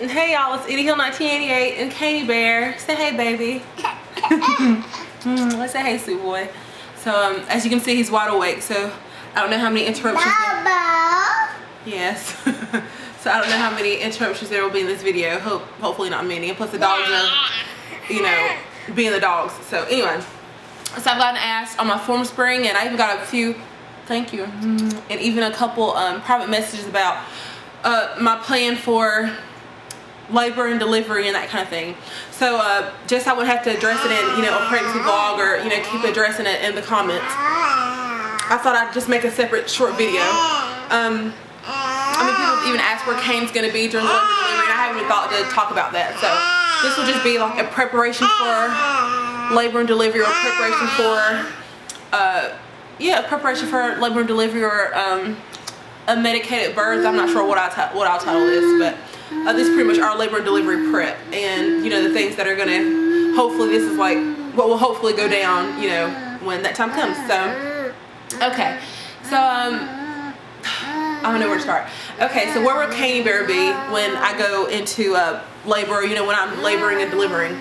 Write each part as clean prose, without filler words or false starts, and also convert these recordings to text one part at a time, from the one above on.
Hey y'all, it's Edie Hill 1988 and Katie Bear. Say hey, baby. Let's say hey, sweet boy. So as you can see, he's wide awake. So I don't know how many interruptions. Yes. So I don't know how many interruptions there will be in this video. Hopefully not many. And plus the dogs are, you know, being the dogs. So anyway, so I've gotten asked on my form spring, and I even got a few. Thank you. And even a couple private messages about my plan for labor and delivery and that kind of thing. So just I would have to address it in, you know, a pregnancy vlog, or, you know, keep addressing it in the comments. I thought I'd just make a separate short video. I mean, people even asked where Kane's going to be during the labor and delivery, and I haven't even thought to talk about that. So this will just be like a preparation for labor and delivery, or preparation for preparation for labor and delivery, or unmedicated birth. I'm not sure what I'll title this, but this is pretty much our labor and delivery prep, and, you know, the things that are gonna, hopefully this is like what will hopefully go down, you know, when that time comes. So okay, so I don't know where to start. Okay, so where will Katie Bear be when I go into labor, you know, when I'm laboring and delivering?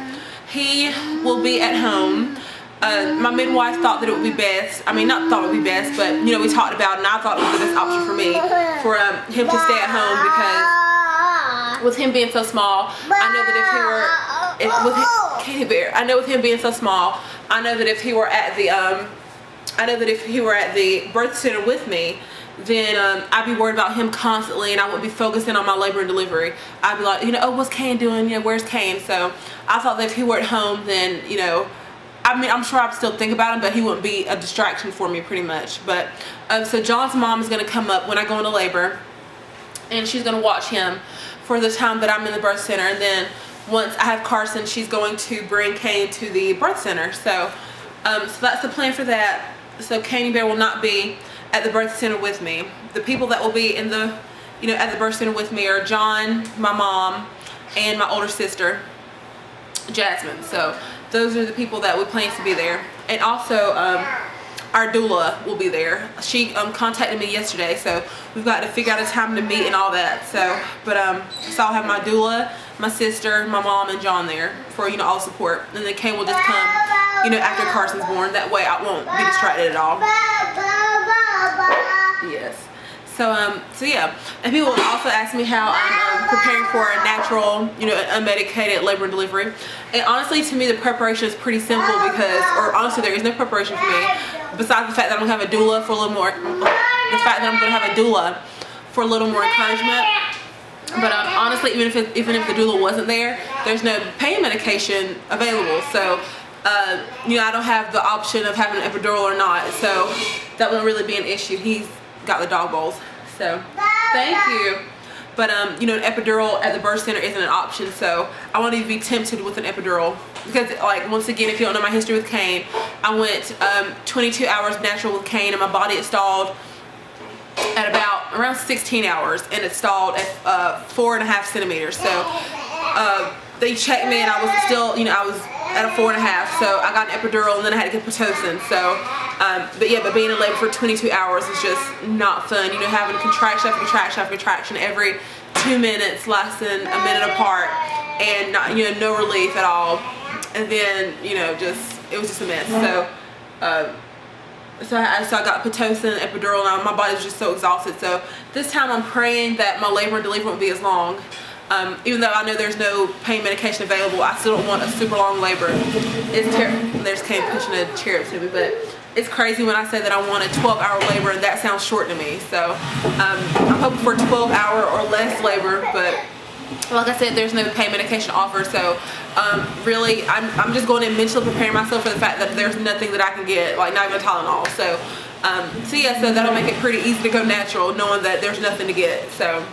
He will be at home. My midwife thought that it would be best, I mean, not thought it would be best, but, you know, we talked about it, and I thought it was the best option for me, for him to stay at home, because with him being so small, I know that if he were, Katie Bear, I know with him being so small, I know that if he were at the birth center with me, then I'd be worried about him constantly, and I wouldn't be focusing on my labor and delivery. I'd be like, you know, oh, what's Kane doing? You know, where's Kane? So I thought that if he were at home, then, you know, I mean, I'm sure I'd still think about him, but he wouldn't be a distraction for me, pretty much. But so John's mom is going to come up when I go into labor, and she's going to watch him for the time that I'm in the birth center. And then once I have Carson, she's going to bring Kane to the birth center. So so that's the plan for that. So Katie Bear will not be at the birth center with me. The people that will be in the, you know, at the birth center with me are John, my mom, and my older sister, Jasmine. So those are the people that we plan to be there. And also our doula will be there. She contacted me yesterday, so we've got to figure out a time to meet and all that. So so I'll have my doula, my sister, my mom, and John there for, you know, all support. And then Kane will just come, you know, after Carson's born. That way I won't be distracted at all. Yes. So yeah, and people also ask me how I'm preparing for a natural, you know, unmedicated labor and delivery. And honestly, to me, the preparation is pretty simple, because, or honestly, there is no preparation for me besides the fact that I'm gonna have a doula for a little more, the fact that I'm gonna have a doula for a little more encouragement. But honestly, even if the doula wasn't there, there's no pain medication available. So you know, I don't have the option of having an epidural or not. So that wouldn't really be an issue. He's got the dog bowls. So thank you. But you know, an epidural at the birth center isn't an option, so I won't even be tempted with an epidural, because, like, once again, if you don't know my history with Kane, I went 22 hours natural with Kane, and my body installed at about around 16 hours, and it stalled at 4.5 centimeters. So they checked me, and I was still, you know, I was at a 4.5, so I got an epidural, and then I had to get Pitocin. So but being in labor for 22 hours is just not fun. You know, having contraction after contraction after contraction every 2 minutes, less than a minute apart, and not, you know, no relief at all. And then, you know, it was just a mess. So so I got Pitocin, epidural, and my body was just so exhausted. So this time I'm praying that my labor and delivery won't be as long. Even though I know there's no pain medication available, I still don't want a super long labor. It's terrible. There's Kane pushing a chair up to me, but it's crazy when I say that I want a 12-hour labor, and that sounds short to me. So I'm hoping for 12-hour or less labor, but like I said, there's no pain medication offered. So really, I'm just going in mentally preparing myself for the fact that there's nothing that I can get, like not even a Tylenol. So yeah, so that'll make it pretty easy to go natural, knowing that there's nothing to get. So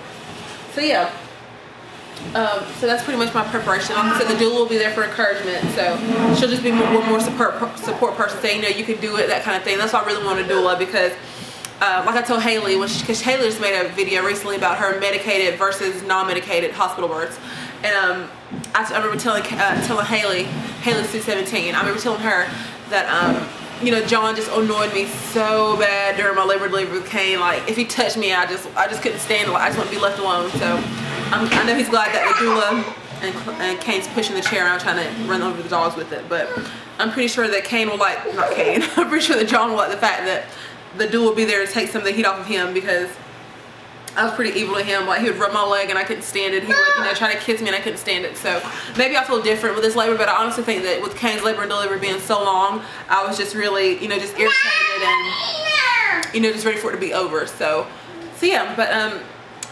yeah. So that's pretty much my preparation. Like I said, the doula will be there for encouragement, so she'll just be one more support person, saying, you know, you can do it, that kind of thing. That's why I really want a doula, because like I told Haley, because Haley just made a video recently about her medicated versus non-medicated hospital births, and I remember telling Haley's 217, I remember telling her that you know, John just annoyed me so bad during my labor and delivery with Kane. Like, if he touched me, I just couldn't stand it. Like, I just want to be left alone. So I know he's glad that the doula and Kane's pushing the chair around trying to run over the dogs with it, but I'm pretty sure that Kane will like, not Kane, I'm pretty sure that John will like the fact that the doula will be there to take some of the heat off of him, because I was pretty evil to him. Like, he would rub my leg and I couldn't stand it. He would, you know, try to kiss me and I couldn't stand it. So maybe I feel different with this labor, but I honestly think that with Kane's labor and delivery being so long, I was just really, you know, just irritated and, you know, just ready for it to be over. So yeah, but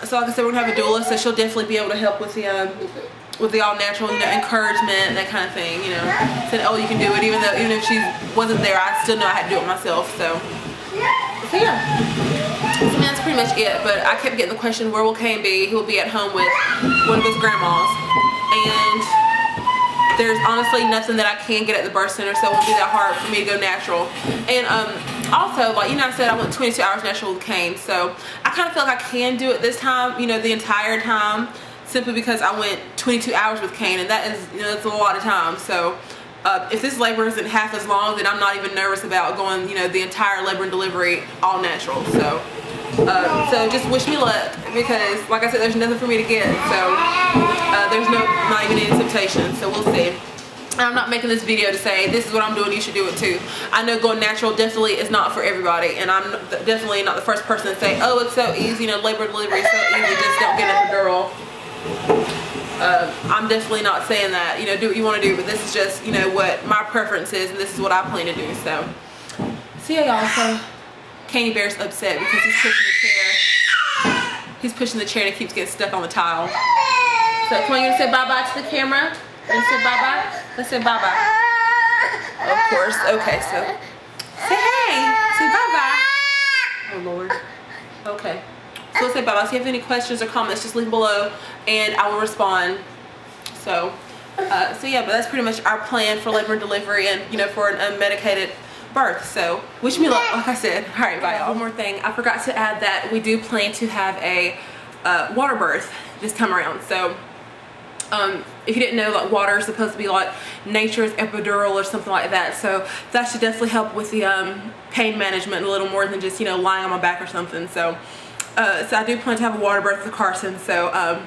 so like I said, we're gonna have a doula, so she'll definitely be able to help with the all natural, you know, encouragement, that kind of thing, you know. Said, oh, you can do it, even if she wasn't there, I still know I had to do it myself. So yeah. So that's pretty much it, but I kept getting the question, where will Kane be? He will be at home with one of his grandmas, and there's honestly nothing that I can get at the birth center, so it won't be that hard for me to go natural. And also, like, you know, I said I went 22 hours natural with Kane, so I kind of feel like I can do it this time, you know, the entire time, simply because I went 22 hours with Kane, and that is, you know, that's a lot of time. So if this labor isn't half as long, then I'm not even nervous about going, you know, the entire labor and delivery all natural. So just wish me luck, because like I said, there's nothing for me to get, so there's not even any temptation, so we'll see. And I'm not making this video to say this is what I'm doing, you should do it too. I know going natural definitely is not for everybody, and I'm definitely not the first person to say, oh, it's so easy, you know, labor and delivery is so easy, just don't get an epidural. I'm definitely not saying that, you know, do what you want to do, but this is just, you know, what my preference is, and this is what I plan to do. So yeah, y'all, so Candy Bear's upset because he's pushing the chair. He's pushing the chair and it keeps getting stuck on the tile. So come on, you gonna say bye-bye to the camera? You gonna say bye-bye? Let's say bye-bye. Of course. Okay, so say hey. Say bye-bye. Oh, Lord. Okay. So let's say bye-bye. So if you have any questions or comments, just leave below and I will respond. So yeah, but that's pretty much our plan for labor and delivery, and, you know, for an unmedicated birth. So wish me luck, like I said. All right, bye, y'all. One more thing, I forgot to add that we do plan to have a water birth this time around. So if you didn't know, like, water is supposed to be like nature's epidural or something like that, so that should definitely help with the pain management a little more than just, you know, lying on my back or something. So I do plan to have a water birth with Carson, so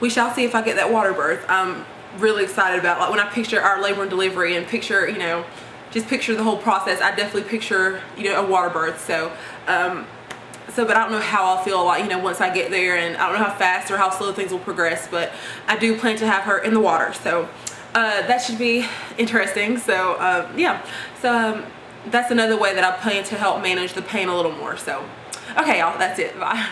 we shall see if I get that water birth. I'm really excited about, like, when I picture our labor and delivery and picture, you know, just picture the whole process, I definitely picture, you know, a water birth. So but I don't know how I'll feel, like, you know, once I get there, and I don't know how fast or how slow things will progress, but I do plan to have her in the water, so that should be interesting. So yeah, so that's another way that I plan to help manage the pain a little more. So okay, y'all, that's it. Bye.